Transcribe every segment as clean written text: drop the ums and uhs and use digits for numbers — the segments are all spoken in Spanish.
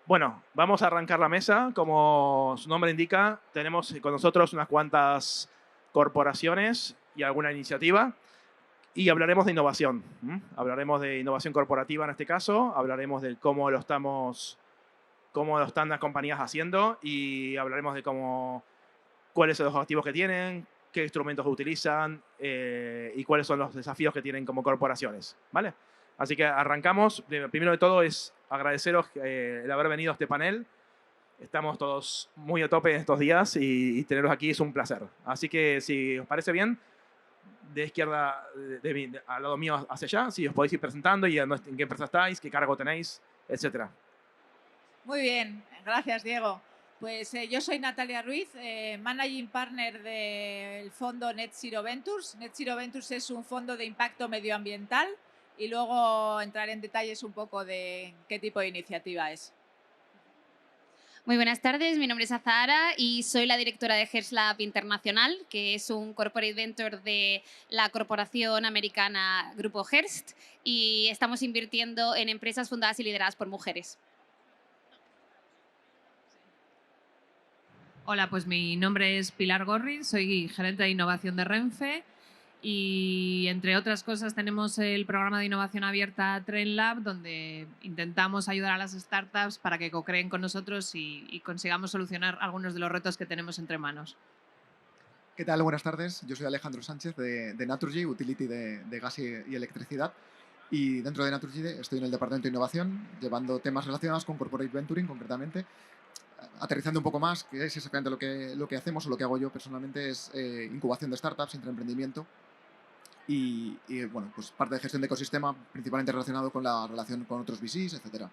Bueno, vamos a arrancar la mesa. Como su nombre indica, tenemos con nosotros unas cuantas corporaciones y alguna iniciativa y hablaremos de innovación. Hablaremos de innovación corporativa en este caso, hablaremos de cómo lo están las compañías haciendo y hablaremos de cuáles son los objetivos que tienen, qué instrumentos utilizan y cuáles son los desafíos que tienen como corporaciones. ¿Vale? Así que arrancamos. Primero de todo es agradeceros el haber venido a este panel. Estamos todos muy a tope en estos días y tenerlos aquí es un placer. Así que si os parece bien, de izquierda al lado mío hacia allá, si os podéis ir presentando y en qué empresa estáis, qué cargo tenéis, etcétera. Muy bien, gracias Diego. Pues yo soy Natalia Ruiz, Managing Partner del fondo Net Zero Ventures. Net Zero Ventures es un fondo de impacto medioambiental y luego entraré en detalles un poco de qué tipo de iniciativa es. Muy buenas tardes, mi nombre es Azahara y soy la directora de HersLab Internacional, que es un corporate venture de la corporación americana Grupo Hearst, y estamos invirtiendo en empresas fundadas y lideradas por mujeres. Hola, pues mi nombre es Pilar Gorri, soy gerente de innovación de Renfe y, entre otras cosas, tenemos el programa de innovación abierta TrendLab, donde intentamos ayudar a las startups para que co-creen con nosotros y consigamos solucionar algunos de los retos que tenemos entre manos. ¿Qué tal? Buenas tardes. Yo soy Alejandro Sánchez de Naturgy, utility de gas y electricidad. Y dentro de Naturgy estoy en el departamento de innovación, llevando temas relacionados con corporate venturing concretamente. Aterrizando un poco más, que es exactamente lo que hacemos o lo que hago yo personalmente, es incubación de startups, intraemprendimiento y, bueno, pues parte de gestión de ecosistema, principalmente relacionado con la relación con otros VCs, etcétera.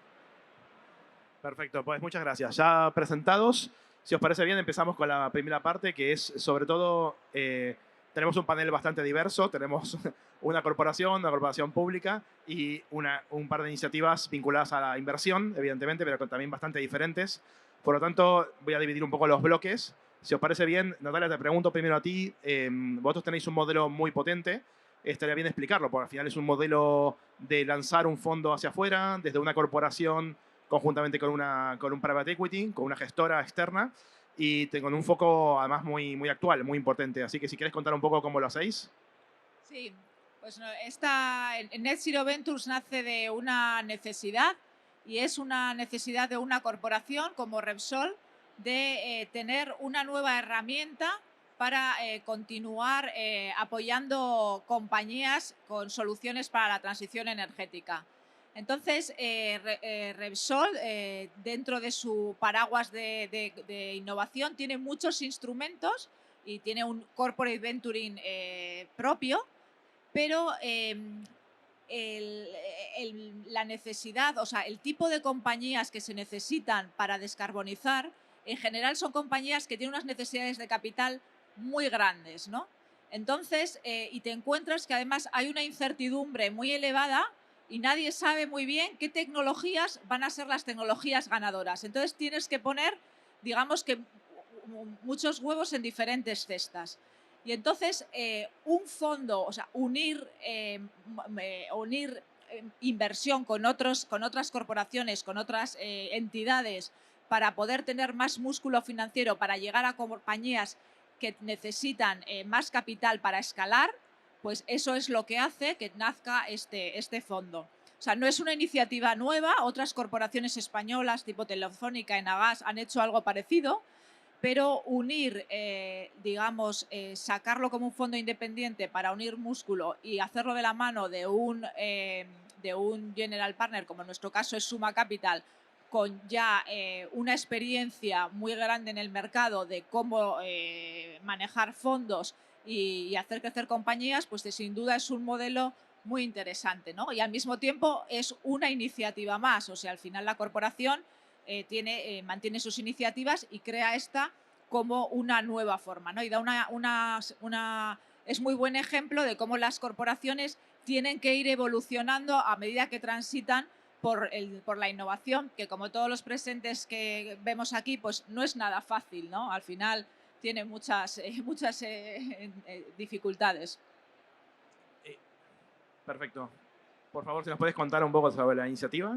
Perfecto, pues muchas gracias. Ya presentados, si os parece bien, empezamos con la primera parte, que es sobre todo, tenemos un panel bastante diverso, tenemos una corporación pública y un par de iniciativas vinculadas a la inversión, evidentemente, pero también bastante diferentes. Por lo tanto, voy a dividir un poco los bloques. Si os parece bien, Natalia, te pregunto primero a ti, vosotros tenéis un modelo muy potente, estaría bien explicarlo, porque al final es un modelo de lanzar un fondo hacia afuera, desde una corporación conjuntamente con un private equity, con una gestora externa y con un foco además muy actual, muy importante. Así que si quieres contar un poco cómo lo hacéis. Sí, pues no, Net Zero Ventures nace de una necesidad y es una necesidad de una corporación como Repsol de tener una nueva herramienta para continuar apoyando compañías con soluciones para la transición energética. Entonces, Repsol, dentro de su paraguas de innovación, tiene muchos instrumentos y tiene un corporate venturing propio, pero la necesidad, o sea, el tipo de compañías que se necesitan para descarbonizar, en general son compañías que tienen unas necesidades de capital muy grandes, ¿no? Entonces, y te encuentras que además hay una incertidumbre muy elevada y nadie sabe muy bien qué tecnologías van a ser las tecnologías ganadoras. Entonces tienes que poner, digamos que, muchos huevos en diferentes cestas. Y entonces un fondo, o sea, unir inversión con otras corporaciones, con otras entidades, para poder tener más músculo financiero, para llegar a compañías que necesitan más capital para escalar, pues eso es lo que hace que nazca este fondo. O sea, no es una iniciativa nueva, otras corporaciones españolas tipo Telefónica, Enagas han hecho algo parecido, pero unir, digamos, sacarlo como un fondo independiente para unir músculo y hacerlo de la mano de un general partner, como en nuestro caso es Suma Capital, con ya una experiencia muy grande en el mercado de cómo manejar fondos y hacer crecer compañías, pues sin duda es un modelo muy interesante, ¿no? Y al mismo tiempo es una iniciativa más, o sea, al final la corporación mantiene sus iniciativas y crea esta como una nueva forma, ¿no? Y da es muy buen ejemplo de cómo las corporaciones tienen que ir evolucionando a medida que transitan por la innovación, que como todos los presentes que vemos aquí, pues no es nada fácil, ¿no? Al final tiene muchas dificultades. Perfecto. Por favor, si nos puedes contar un poco sobre la iniciativa.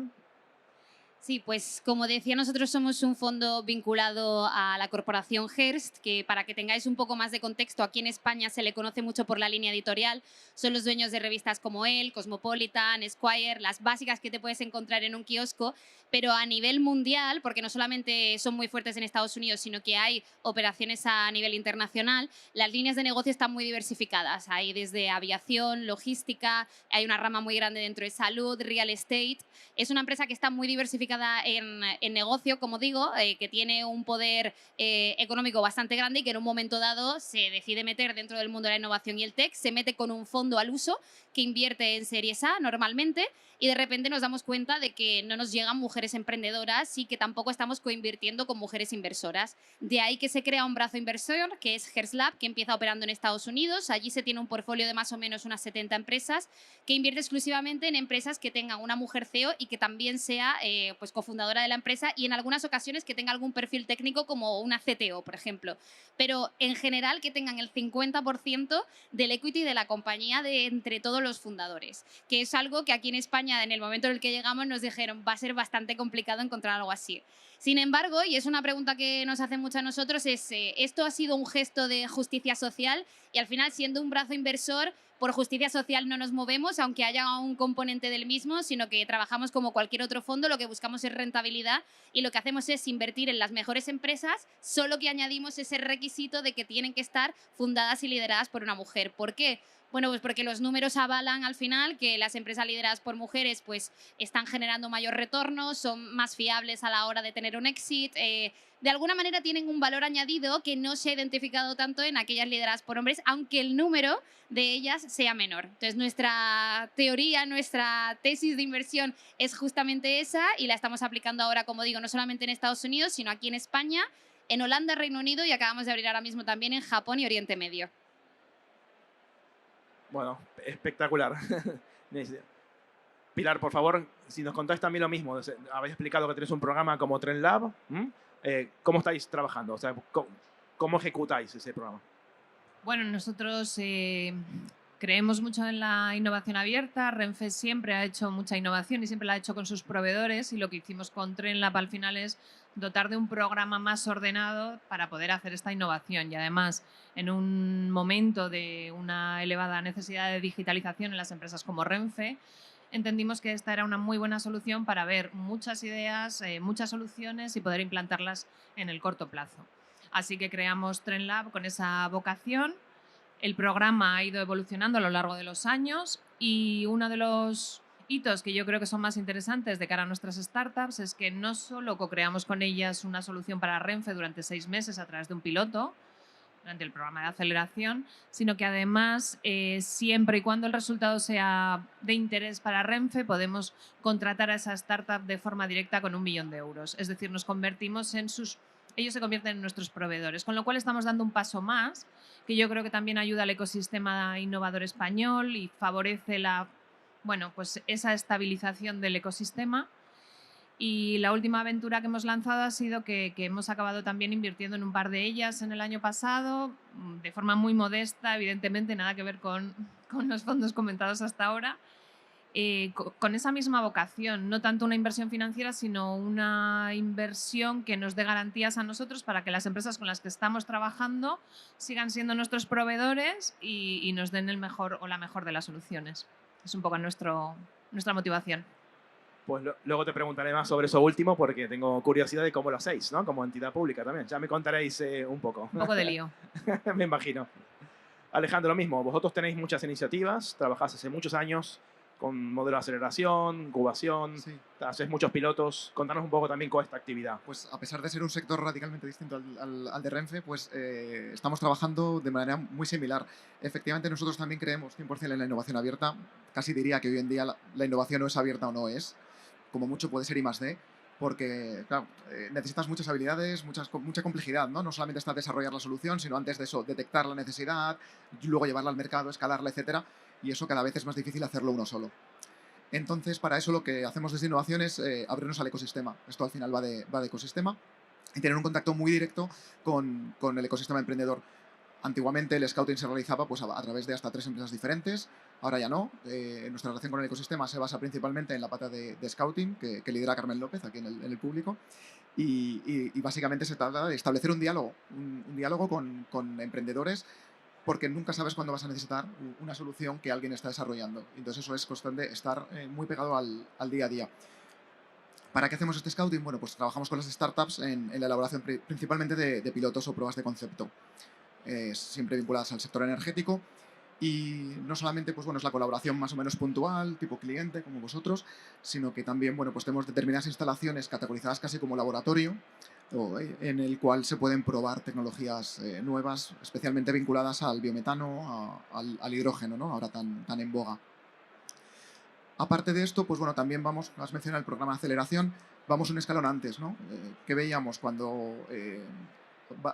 Sí, pues como decía, nosotros somos un fondo vinculado a la corporación Hearst, que para que tengáis un poco más de contexto, aquí en España se le conoce mucho por la línea editorial. Son los dueños de revistas como Elle, Cosmopolitan, Esquire, las básicas que te puedes encontrar en un kiosco, pero a nivel mundial, porque no solamente son muy fuertes en Estados Unidos, sino que hay operaciones a nivel internacional, las líneas de negocio están muy diversificadas. Hay desde aviación, logística, hay una rama muy grande dentro de salud, real estate. Es una empresa que está muy diversificada en negocio, como digo, que tiene un poder económico bastante grande y que en un momento dado se decide meter dentro del mundo de la innovación y el tech, se mete con un fondo al uso que invierte en Series A normalmente y de repente nos damos cuenta de que no nos llegan mujeres emprendedoras y que tampoco estamos coinvirtiendo con mujeres inversoras. De ahí que se crea un brazo inversor que es Hearst Lab, que empieza operando en Estados Unidos. Allí se tiene un portfolio de más o menos unas 70 empresas que invierte exclusivamente en empresas que tengan una mujer CEO y que también sea pues cofundadora de la empresa y en algunas ocasiones que tenga algún perfil técnico como una CTO, por ejemplo. Pero en general que tengan el 50% del equity de la compañía de entre todos los fundadores, que es algo que aquí en España en el momento en el que llegamos nos dijeron va a ser bastante complicado encontrar algo así. Sin embargo, y es una pregunta que nos hacen mucho a nosotros, es ¿esto ha sido un gesto de justicia social? Y al final, siendo un brazo inversor, por justicia social no nos movemos, aunque haya un componente del mismo, sino que trabajamos como cualquier otro fondo, lo que buscamos es rentabilidad y lo que hacemos es invertir en las mejores empresas, solo que añadimos ese requisito de que tienen que estar fundadas y lideradas por una mujer. ¿Por qué? Bueno, pues porque los números avalan al final que las empresas lideradas por mujeres pues están generando mayor retorno, son más fiables a la hora de tener un exit, de alguna manera tienen un valor añadido que no se ha identificado tanto en aquellas lideradas por hombres, aunque el número de ellas sea menor. Entonces, nuestra teoría, nuestra tesis de inversión es justamente esa y la estamos aplicando ahora, como digo, no solamente en Estados Unidos, sino aquí en España, en Holanda, Reino Unido y acabamos de abrir ahora mismo también en Japón y Oriente Medio. Bueno, espectacular. Pilar, por favor, si nos contáis también lo mismo. Habéis explicado que tenéis un programa como Trend Lab. ¿Cómo estáis trabajando? O sea, ¿cómo ejecutáis ese programa? Bueno, nosotros creemos mucho en la innovación abierta. Renfe siempre ha hecho mucha innovación y siempre la ha hecho con sus proveedores y lo que hicimos con TrendLab al final es dotar de un programa más ordenado para poder hacer esta innovación y además en un momento de una elevada necesidad de digitalización en las empresas como Renfe, entendimos que esta era una muy buena solución para ver muchas ideas, muchas soluciones y poder implantarlas en el corto plazo. Así que creamos TrendLab con esa vocación. El programa ha ido evolucionando a lo largo de los años y uno de los hitos que yo creo que son más interesantes de cara a nuestras startups es que no solo co-creamos con ellas una solución para Renfe durante 6 meses a través de un piloto, durante el programa de aceleración, sino que además, siempre y cuando el resultado sea de interés para Renfe, podemos contratar a esa startup de forma directa con 1 millón de euros. Es decir, nos convertimos en sus... Ellos se convierten en nuestros proveedores, con lo cual estamos dando un paso más, que yo creo que también ayuda al ecosistema innovador español y favorece pues esa estabilización del ecosistema. Y la última aventura que hemos lanzado ha sido que hemos acabado también invirtiendo en un par de ellas en el año pasado, de forma muy modesta, evidentemente, nada que ver con los fondos comentados hasta ahora, con esa misma vocación, no tanto una inversión financiera, sino una inversión que nos dé garantías a nosotros para que las empresas con las que estamos trabajando sigan siendo nuestros proveedores y nos den el mejor o la mejor de las soluciones. Es un poco nuestra motivación. Pues luego te preguntaré más sobre eso último porque tengo curiosidad de cómo lo hacéis, ¿no? Como entidad pública también. Ya me contaréis un poco. Un poco de lío. Me imagino. Alejandro, lo mismo. Vosotros tenéis muchas iniciativas, trabajás hace muchos años con modelo de aceleración, incubación, Sí. haces muchos pilotos. Contanos un poco también con esta actividad. Pues a pesar de ser un sector radicalmente distinto al de Renfe, pues estamos trabajando de manera muy similar. Efectivamente, nosotros también creemos 100% en la innovación abierta. Casi diría que hoy en día la innovación no es abierta o no es. Como mucho puede ser I+D, porque claro, necesitas muchas habilidades, mucha complejidad, ¿no? No solamente está desarrollar la solución, sino antes de eso, detectar la necesidad, luego llevarla al mercado, escalarla, etcétera. Y eso cada vez es más difícil hacerlo uno solo. Entonces, para eso lo que hacemos desde innovación es abrirnos al ecosistema. Esto al final va de ecosistema y tener un contacto muy directo con el ecosistema emprendedor. Antiguamente el scouting se realizaba pues, a través de hasta 3 empresas diferentes, ahora ya no. Nuestra relación con el ecosistema se basa principalmente en la pata de scouting que lidera Carmen López aquí en el público. Y básicamente se trata de establecer un diálogo con emprendedores, porque nunca sabes cuándo vas a necesitar una solución que alguien está desarrollando. Entonces eso es cuestión de estar muy pegado al día a día. ¿Para qué hacemos este scouting? Bueno, pues trabajamos con las startups en la elaboración principalmente de pilotos o pruebas de concepto, siempre vinculadas al sector energético. Y no solamente pues, bueno, es la colaboración más o menos puntual, tipo cliente, como vosotros, sino que también bueno, pues tenemos determinadas instalaciones categorizadas casi como laboratorio, en el cual se pueden probar tecnologías nuevas, especialmente vinculadas al biometano, al hidrógeno, ¿no? Ahora tan en boga. Aparte de esto, pues bueno, también vamos, has mencionado el programa de aceleración, vamos un escalón antes, ¿no? ¿Qué veíamos cuando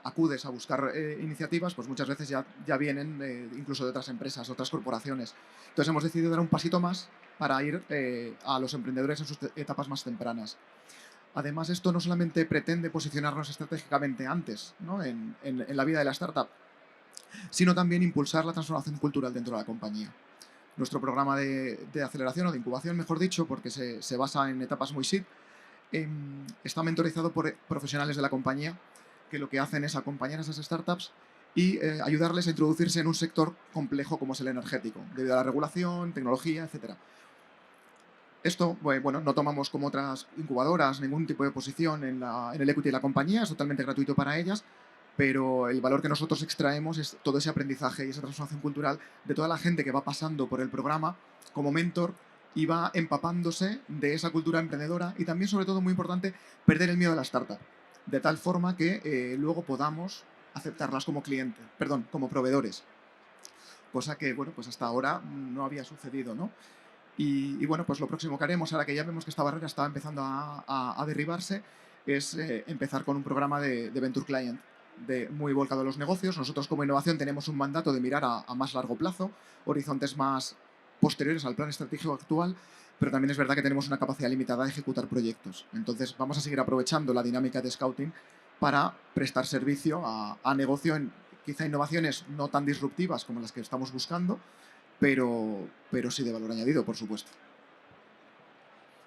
acudes a buscar iniciativas? Pues muchas veces ya vienen incluso de otras empresas, otras corporaciones. Entonces hemos decidido dar un pasito más para ir a los emprendedores en sus etapas más tempranas. Además, esto no solamente pretende posicionarnos estratégicamente antes, ¿no? en la vida de la startup, sino también impulsar la transformación cultural dentro de la compañía. Nuestro programa de aceleración o de incubación, mejor dicho, porque se basa en etapas muy SID, está mentorizado por profesionales de la compañía que lo que hacen es acompañar a esas startups y ayudarles a introducirse en un sector complejo como es el energético, debido a la regulación, tecnología, etc. Esto, bueno, no tomamos como otras incubadoras ningún tipo de posición en el equity de la compañía, es totalmente gratuito para ellas, pero el valor que nosotros extraemos es todo ese aprendizaje y esa transformación cultural de toda la gente que va pasando por el programa como mentor y va empapándose de esa cultura emprendedora y también, sobre todo, muy importante, perder el miedo a la startup, de tal forma que luego podamos aceptarlas como clientes, perdón, como proveedores, cosa que, bueno, pues hasta ahora no había sucedido, ¿no? Y bueno, pues lo próximo que haremos, ahora que ya vemos que esta barrera está empezando a derribarse, es empezar con un programa de Venture Client, muy volcado a los negocios. Nosotros como innovación tenemos un mandato de mirar a más largo plazo, horizontes más posteriores al plan estratégico actual, pero también es verdad que tenemos una capacidad limitada de ejecutar proyectos. Entonces vamos a seguir aprovechando la dinámica de scouting para prestar servicio a negocio en quizá innovaciones no tan disruptivas como las que estamos buscando, pero sí de valor añadido, por supuesto.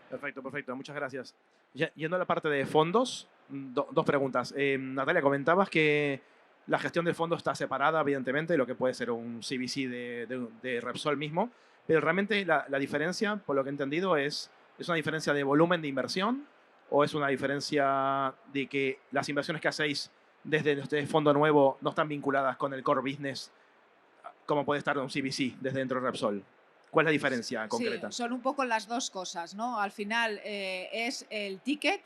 Perfecto, perfecto. Muchas gracias. Yendo a la parte de fondos, dos preguntas. Natalia, comentabas que la gestión del fondo está separada, evidentemente, de lo que puede ser un CVC de Repsol mismo, pero realmente la diferencia, por lo que he entendido, ¿es una diferencia de volumen de inversión o es una diferencia de que las inversiones que hacéis desde este fondo nuevo no están vinculadas con el core business, como puede estar un CVC desde dentro de Repsol? ¿Cuál es la diferencia concreta? Sí, son un poco las dos cosas, ¿no? Al final es el ticket,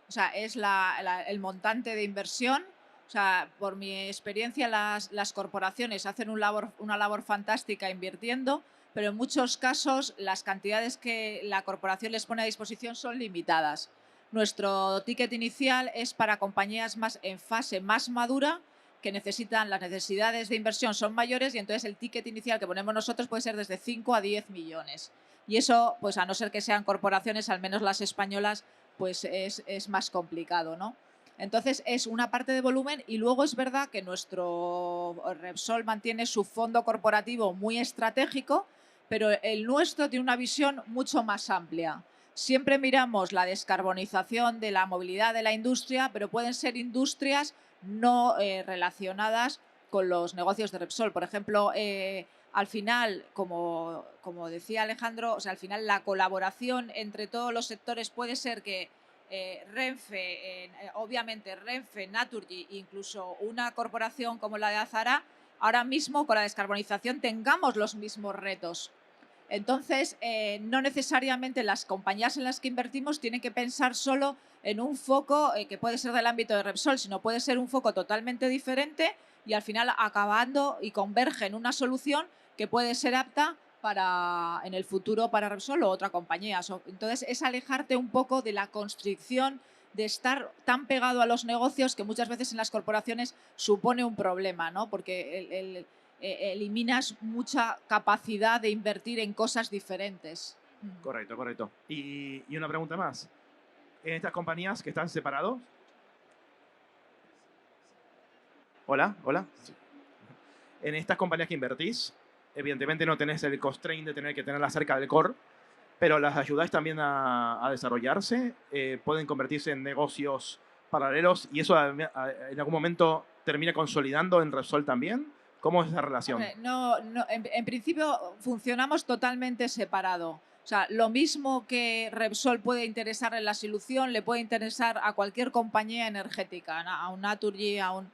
o sea, es el montante de inversión. O sea, por mi experiencia, las corporaciones hacen una labor fantástica invirtiendo, pero en muchos casos las cantidades que la corporación les pone a disposición son limitadas. Nuestro ticket inicial es para compañías en fase más madura, que las necesidades de inversión son mayores y entonces el ticket inicial que ponemos nosotros puede ser desde 5 a 10 millones. Y eso, pues a no ser que sean corporaciones, al menos las españolas, pues es más complicado, ¿no? Entonces es una parte de volumen y luego es verdad que nuestro Repsol mantiene su fondo corporativo muy estratégico, pero el nuestro tiene una visión mucho más amplia. Siempre miramos la descarbonización de la movilidad de la industria, pero pueden ser industrias no relacionadas con los negocios de Repsol. Por ejemplo, al final, como decía Alejandro, o sea, al final la colaboración entre todos los sectores puede ser que Renfe, obviamente Renfe, Naturgy, incluso una corporación como la de Azara, ahora mismo con la descarbonización tengamos los mismos retos. Entonces, no necesariamente las compañías en las que invertimos tienen que pensar solo en un foco que puede ser del ámbito de Repsol, sino puede ser un foco totalmente diferente y al final acabando y converge en una solución que puede ser apta en el futuro para Repsol o otra compañía. Entonces, es alejarte un poco de la constricción de estar tan pegado a los negocios que muchas veces en las corporaciones supone un problema, ¿no? Porque eliminas mucha capacidad de invertir en cosas diferentes. Correcto, correcto. Y una pregunta más. ¿En estas compañías que están separados? Hola, hola. Sí. En estas compañías que invertís, evidentemente no tenés el constraint de tener que tenerlas cerca del core, pero las ayudáis también a desarrollarse, pueden convertirse en negocios paralelos y eso en algún momento termina consolidando en Repsol también. ¿Cómo es esa relación? Hombre, en principio funcionamos totalmente separado. O sea, lo mismo que Repsol puede interesar en la solución, le puede interesar a cualquier compañía energética, a un Naturgy, a un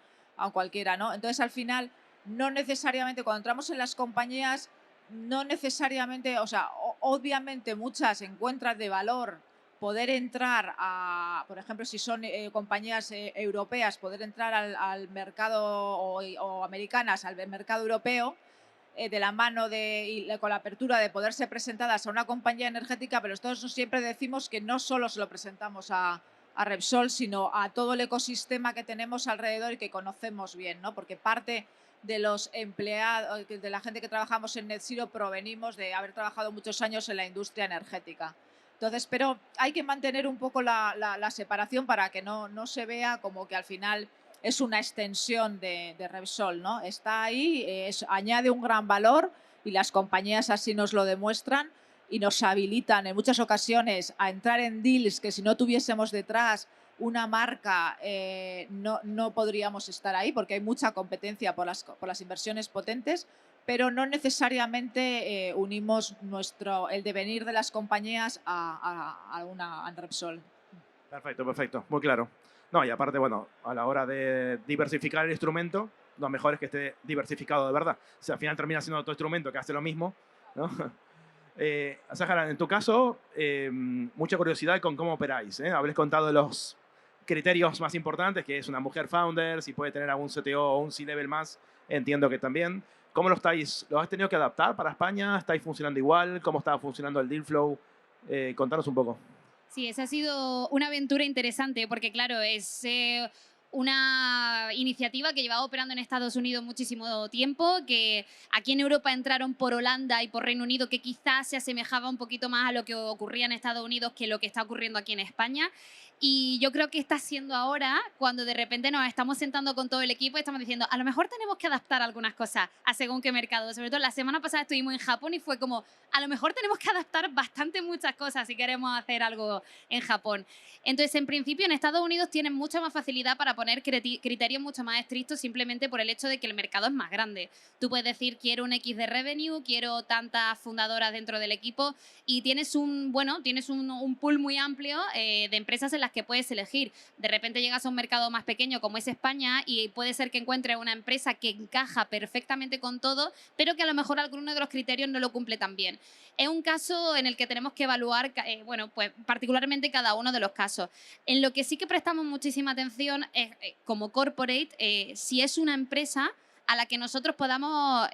cualquiera, ¿no? Entonces, al final, no necesariamente, cuando entramos en las compañías, no necesariamente, o sea, obviamente muchas encuentran de valor poder entrar a, por ejemplo, si son compañías europeas, poder entrar al mercado o americanas, al mercado europeo, de la mano con la apertura de poder ser presentadas a una compañía energética, pero nosotros siempre decimos que no solo se lo presentamos a Repsol, sino a todo el ecosistema que tenemos alrededor y que conocemos bien, ¿no? Porque parte de los empleados, de la gente que trabajamos en Net Zero, provenimos de haber trabajado muchos años en la industria energética. Entonces, pero hay que mantener un poco la separación para que no se vea como que al final es una extensión de Repsol, ¿no? Está ahí, añade un gran valor y las compañías así nos lo demuestran y nos habilitan en muchas ocasiones a entrar en deals que si no tuviésemos detrás una marca no podríamos estar ahí porque hay mucha competencia por las inversiones potentes, pero no necesariamente unimos el devenir de las compañías a Repsol. Perfecto, perfecto, muy claro. No, y aparte, bueno, a la hora de diversificar el instrumento, lo mejor es que esté diversificado de verdad. O sea, al final termina siendo otro instrumento que hace lo mismo, ¿no? Sahara, en tu caso, mucha curiosidad con cómo operáis. Habréis contado los criterios más importantes, que es una mujer founder, si puede tener algún CTO o un C-level más, entiendo que también. ¿Cómo lo estáis? ¿Lo has tenido que adaptar para España? ¿Estáis funcionando igual? ¿Cómo está funcionando el deal flow? Contanos un poco. Sí, esa ha sido una aventura interesante porque, claro, es una iniciativa que llevaba operando en Estados Unidos muchísimo tiempo, que aquí en Europa entraron por Holanda y por Reino Unido, que quizás se asemejaba un poquito más a lo que ocurría en Estados Unidos que lo que está ocurriendo aquí en España. Y yo creo que está siendo ahora cuando de repente nos estamos sentando con todo el equipo y estamos diciendo, a lo mejor tenemos que adaptar algunas cosas a según qué mercado. Sobre todo la semana pasada estuvimos en Japón y fue como, a lo mejor tenemos que adaptar bastante muchas cosas si queremos hacer algo en Japón. Entonces, en principio, en Estados Unidos tienen mucha más facilidad para poner criterios mucho más estrictos simplemente por el hecho de que el mercado es más grande. Tú puedes decir, quiero un X de revenue, quiero tantas fundadoras dentro del equipo y tienes un pool muy amplio de empresas en las que puedes elegir. De repente llegas a un mercado más pequeño como es España y puede ser que encuentres una empresa que encaja perfectamente con todo, pero que a lo mejor alguno de los criterios no lo cumple tan bien. Es un caso en el que tenemos que evaluar, pues particularmente cada uno de los casos. En lo que sí que prestamos muchísima atención es, como corporate, si es una empresa a la que nosotros podamos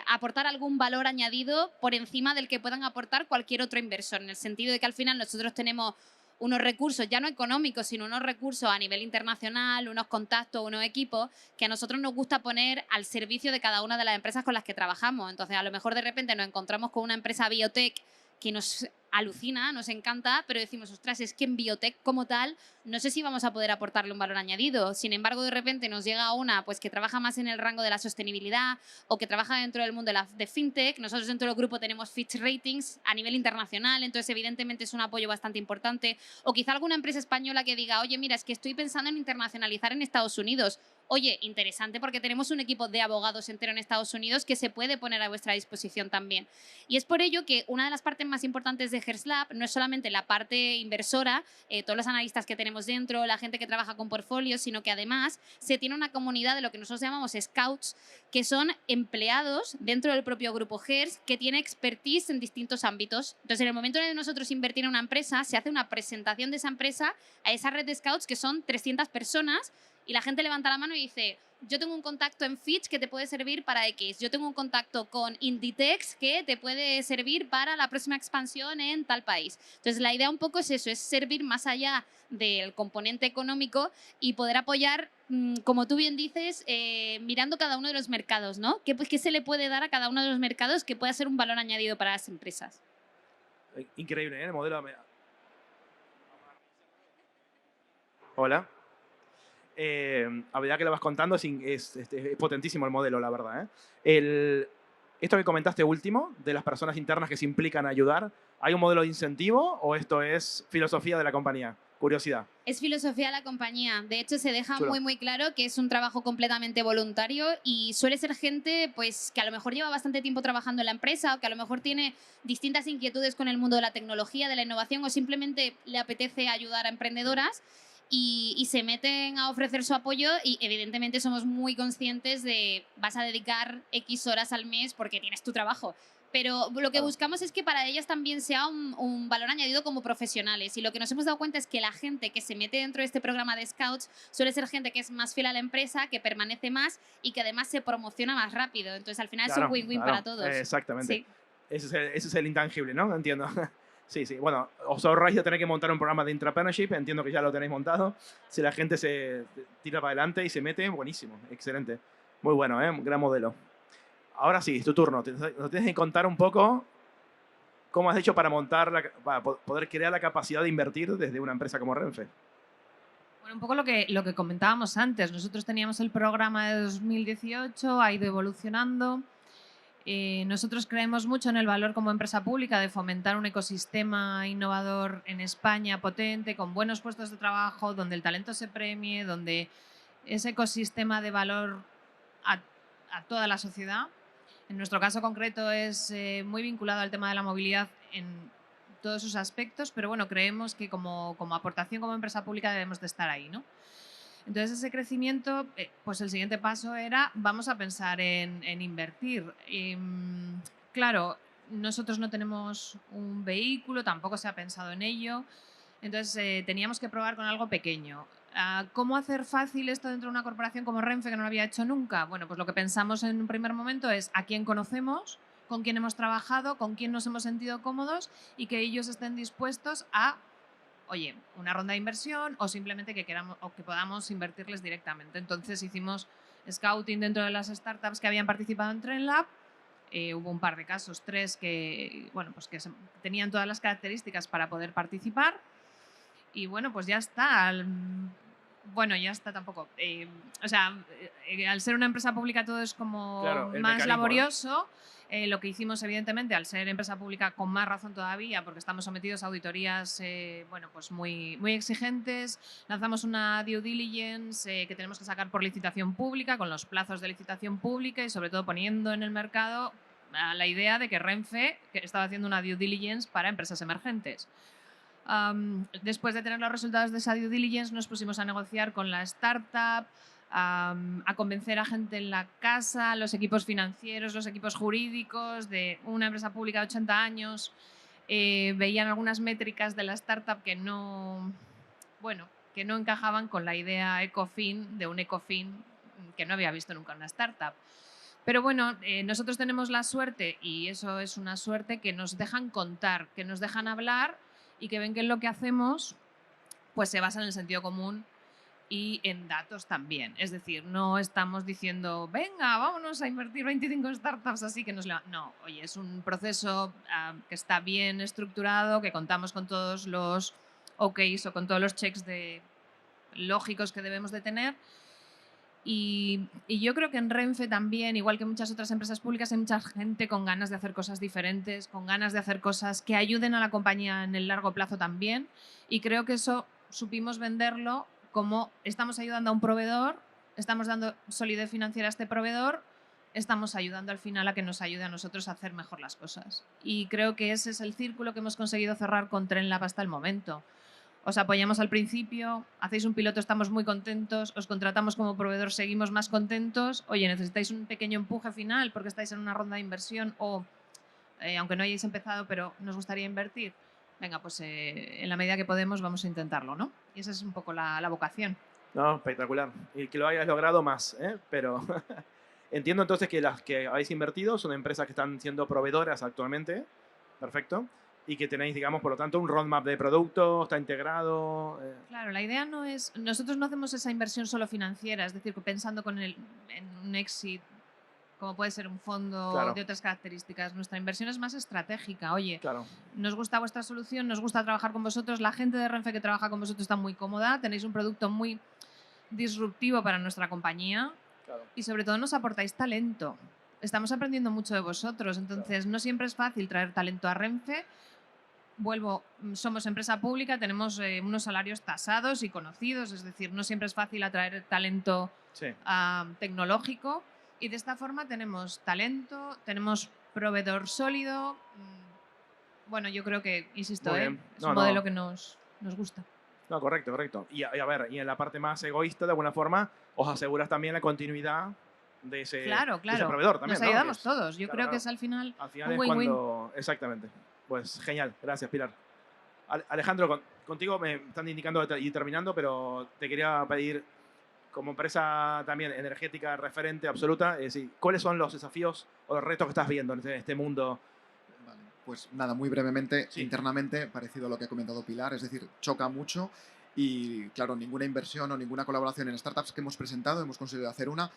aportar algún valor añadido por encima del que puedan aportar cualquier otro inversor, en el sentido de que al final nosotros tenemos unos recursos, ya no económicos, sino unos recursos a nivel internacional, unos contactos, unos equipos que a nosotros nos gusta poner al servicio de cada una de las empresas con las que trabajamos. Entonces, a lo mejor de repente nos encontramos con una empresa biotech que nos alucina, nos encanta, pero decimos, ostras, es que en biotech como tal no sé si vamos a poder aportarle un valor añadido. Sin embargo, de repente nos llega una pues, que trabaja más en el rango de la sostenibilidad o que trabaja dentro del mundo de fintech. Nosotros dentro del grupo tenemos Fitch Ratings a nivel internacional, entonces evidentemente es un apoyo bastante importante. O quizá alguna empresa española que diga, oye, mira, es que estoy pensando en internacionalizar en Estados Unidos. Oye, interesante porque tenemos un equipo de abogados entero en Estados Unidos que se puede poner a vuestra disposición también. Y es por ello que una de las partes más importantes de HersLab no es solamente la parte inversora, todos los analistas que tenemos dentro, la gente que trabaja con portfolios, sino que además se tiene una comunidad de lo que nosotros llamamos scouts, que son empleados dentro del propio grupo HERS que tiene expertise en distintos ámbitos. Entonces, en el momento de nosotros invertir en una empresa, se hace una presentación de esa empresa a esa red de scouts que son 300 personas y la gente levanta la mano y dice, yo tengo un contacto en Fitch que te puede servir para X, yo tengo un contacto con Inditex que te puede servir para la próxima expansión en tal país. Entonces, la idea un poco es eso, es servir más allá del componente económico y poder apoyar, como tú bien dices, mirando cada uno de los mercados, ¿no? ¿Qué se le puede dar a cada uno de los mercados que pueda ser un valor añadido para las empresas? Increíble, ¿eh? El modelo. Hola. a medida que lo vas contando, es potentísimo el modelo, la verdad. Esto que comentaste último, de las personas internas que se implican a ayudar, ¿hay un modelo de incentivo o esto es filosofía de la compañía? Curiosidad. Es filosofía de la compañía. De hecho, se deja Chulo. muy claro que es un trabajo completamente voluntario y suele ser gente pues, que a lo mejor lleva bastante tiempo trabajando en la empresa o que a lo mejor tiene distintas inquietudes con el mundo de la tecnología, de la innovación o simplemente le apetece ayudar a emprendedoras y se meten a ofrecer su apoyo y evidentemente somos muy conscientes de vas a dedicar X horas al mes porque tienes tu trabajo. Pero lo que Claro. buscamos es que para ellas también sea un valor añadido como profesionales. Y lo que nos hemos dado cuenta es que la gente que se mete dentro de este programa de Scouts suele ser gente que es más fiel a la empresa, que permanece más y que además se promociona más rápido. Entonces, al final es un win-win para todos. Exactamente. Sí. Ese es el intangible, ¿no? Entiendo. Sí, sí. Bueno, os ahorráis de tener que montar un programa de intrapreneurship. Entiendo que ya lo tenéis montado. Si la gente se tira para adelante y se mete, buenísimo. Excelente. Muy bueno, ¿eh? Gran modelo. Ahora sí, es tu turno. Nos tienes que contar un poco cómo has hecho para para poder crear la capacidad de invertir desde una empresa como Renfe. Bueno, un poco lo que comentábamos antes. Nosotros teníamos el programa de 2018, ha ido evolucionando. Nosotros creemos mucho en el valor como empresa pública de fomentar un ecosistema innovador en España potente, con buenos puestos de trabajo, donde el talento se premie, donde ese ecosistema de valor a toda la sociedad. En nuestro caso concreto es muy vinculado al tema de la movilidad en todos sus aspectos, pero bueno, creemos que como aportación como empresa pública debemos de estar ahí, ¿no? Entonces ese crecimiento, pues el siguiente paso era, vamos a pensar en invertir. Claro, nosotros no tenemos un vehículo, tampoco se ha pensado en ello, entonces teníamos que probar con algo pequeño. ¿Cómo hacer fácil esto dentro de una corporación como Renfe que no lo había hecho nunca? Bueno, pues lo que pensamos en un primer momento es a quién conocemos, con quién hemos trabajado, con quién nos hemos sentido cómodos y que ellos estén dispuestos a, oye, una ronda de inversión o simplemente que queramos o que podamos invertirles directamente. Entonces hicimos scouting dentro de las startups que habían participado en TrendLab. Hubo un par de casos, 3 que, bueno, pues que tenían todas las características para poder participar. Y bueno, pues ya está. Bueno, ya está tampoco. Al ser una empresa pública todo es como Claro, el más mecanismo, laborioso. Lo que hicimos, evidentemente, al ser empresa pública con más razón todavía, porque estamos sometidos a auditorías bueno, pues muy exigentes, lanzamos una due diligence que tenemos que sacar por licitación pública, con los plazos de licitación pública y sobre todo poniendo en el mercado la idea de que Renfe estaba haciendo una due diligence para empresas emergentes. Después de tener los resultados de esa due diligence nos pusimos a negociar con la startup, a convencer a gente en la casa, los equipos financieros, los equipos jurídicos de una empresa pública de 80 años. Veían algunas métricas de la startup que no encajaban con la idea Ecofin de un Ecofin que no había visto nunca una startup. Pero bueno, nosotros tenemos la suerte, y eso es una suerte, que nos dejan contar, que nos dejan hablar y que ven que en lo que hacemos pues se basa en el sentido común y en datos también. Es decir, no estamos diciendo, venga, vámonos a invertir 25 startups así que nos... No, oye, es un proceso que está bien estructurado, que contamos con todos los OKs o con todos los checks lógicos que debemos de tener. Y yo creo que en Renfe también, igual que en muchas otras empresas públicas, hay mucha gente con ganas de hacer cosas diferentes, con ganas de hacer cosas que ayuden a la compañía en el largo plazo también. Y creo que eso supimos venderlo como estamos ayudando a un proveedor, estamos dando solidez financiera a este proveedor, estamos ayudando al final a que nos ayude a nosotros a hacer mejor las cosas. Y creo que ese es el círculo que hemos conseguido cerrar con TrendLab hasta el momento. Os apoyamos al principio, hacéis un piloto, estamos muy contentos, os contratamos como proveedor, seguimos más contentos. Oye, necesitáis un pequeño empuje final porque estáis en una ronda de inversión o, aunque no hayáis empezado, pero nos gustaría invertir. Venga, pues en la medida que podemos vamos a intentarlo, ¿no? Y esa es un poco la vocación. No, espectacular. Y que lo hayas logrado más, ¿eh? Pero entiendo entonces que las que habéis invertido son empresas que están siendo proveedoras actualmente. Perfecto. Y que tenéis, digamos, por lo tanto, un roadmap de producto, está integrado. Claro, la idea no es... Nosotros no hacemos esa inversión solo financiera, es decir, pensando en un exit, como puede ser un fondo Claro. de otras características. Nuestra inversión es más estratégica. Oye, Claro. nos gusta vuestra solución, nos gusta trabajar con vosotros, la gente de Renfe que trabaja con vosotros está muy cómoda, tenéis un producto muy disruptivo para nuestra compañía Claro. y sobre todo nos aportáis talento. Estamos aprendiendo mucho de vosotros, entonces no siempre es fácil traer talento a Renfe. Somos empresa pública, tenemos unos salarios tasados y conocidos, es decir, no siempre es fácil atraer talento Sí. tecnológico y de esta forma tenemos talento, tenemos proveedor sólido. Bueno, yo creo que, insisto, Muy bien. es No, un no. modelo que nos gusta. No, correcto, correcto. Y a ver, y en la parte más egoísta, de alguna forma, os aseguras también la continuidad de ese, Claro, de ese claro. proveedor también, Nos ¿no? Que ayudamos es- todos. Yo claro, creo que claro. es al final Al final un es win-win. cuando... Exactamente. Pues genial. Gracias, Pilar. Alejandro, contigo me están indicando de ir terminando, pero te quería pedir, como empresa también energética referente absoluta, es decir, ¿cuáles son los desafíos o los retos que estás viendo en este mundo? Vale, pues nada, muy brevemente, Sí. internamente, parecido a lo que ha comentado Pilar, es decir, choca mucho y, claro, ninguna inversión o ninguna colaboración en startups que hemos presentado, hemos conseguido hacer una,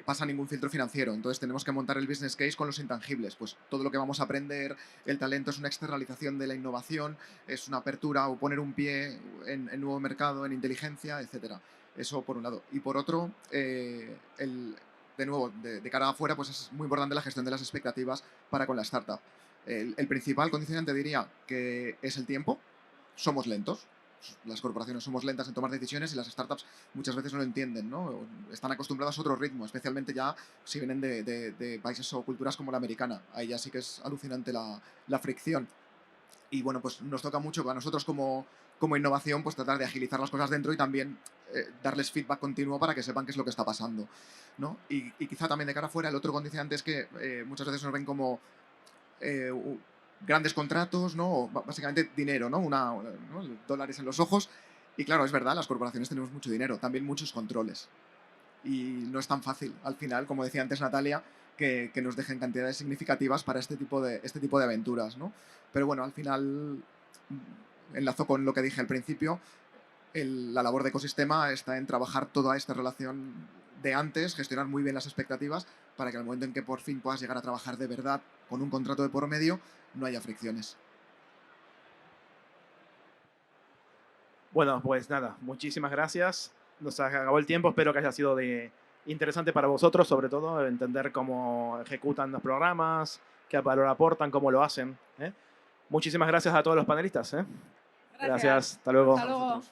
pasa ningún filtro financiero. Entonces tenemos que montar el business case con los intangibles, pues todo lo que vamos a aprender, el talento es una externalización de la innovación, es una apertura o poner un pie en nuevo mercado, en inteligencia, etcétera. Eso por un lado. Y por otro, de nuevo, de cara afuera, pues es muy importante la gestión de las expectativas para con la startup. El principal condicionante diría que es el tiempo. Somos lentos. Las corporaciones somos lentas en tomar decisiones y las startups muchas veces no lo entienden, ¿no? Están acostumbradas a otro ritmo, especialmente ya si vienen de países o culturas como la americana. Ahí ya sí que es alucinante la fricción. Y bueno, pues nos toca mucho a nosotros como innovación pues tratar de agilizar las cosas dentro y también darles feedback continuo para que sepan qué es lo que está pasando, ¿no? Y quizá también de cara afuera el otro condicionante es que muchas veces nos ven como grandes contratos, ¿no? O básicamente dinero, ¿no? ¿no? Dólares en los ojos. Y claro, es verdad, las corporaciones tenemos mucho dinero, también muchos controles. Y no es tan fácil, al final, como decía antes Natalia, que nos dejen cantidades significativas para este tipo de aventuras, ¿no? Pero bueno, al final, enlazo con lo que dije al principio, la labor de ecosistema está en trabajar toda esta relación de antes, gestionar muy bien las expectativas para que al momento en que por fin puedas llegar a trabajar de verdad con un contrato de por medio, no haya fricciones. Bueno, pues nada, muchísimas gracias. Nos acabó el tiempo, espero que haya sido interesante para vosotros, sobre todo entender cómo ejecutan los programas, qué valor aportan, cómo lo hacen. ¿Eh? Muchísimas gracias a todos los panelistas. ¿Eh? Gracias, hasta luego. Hasta luego.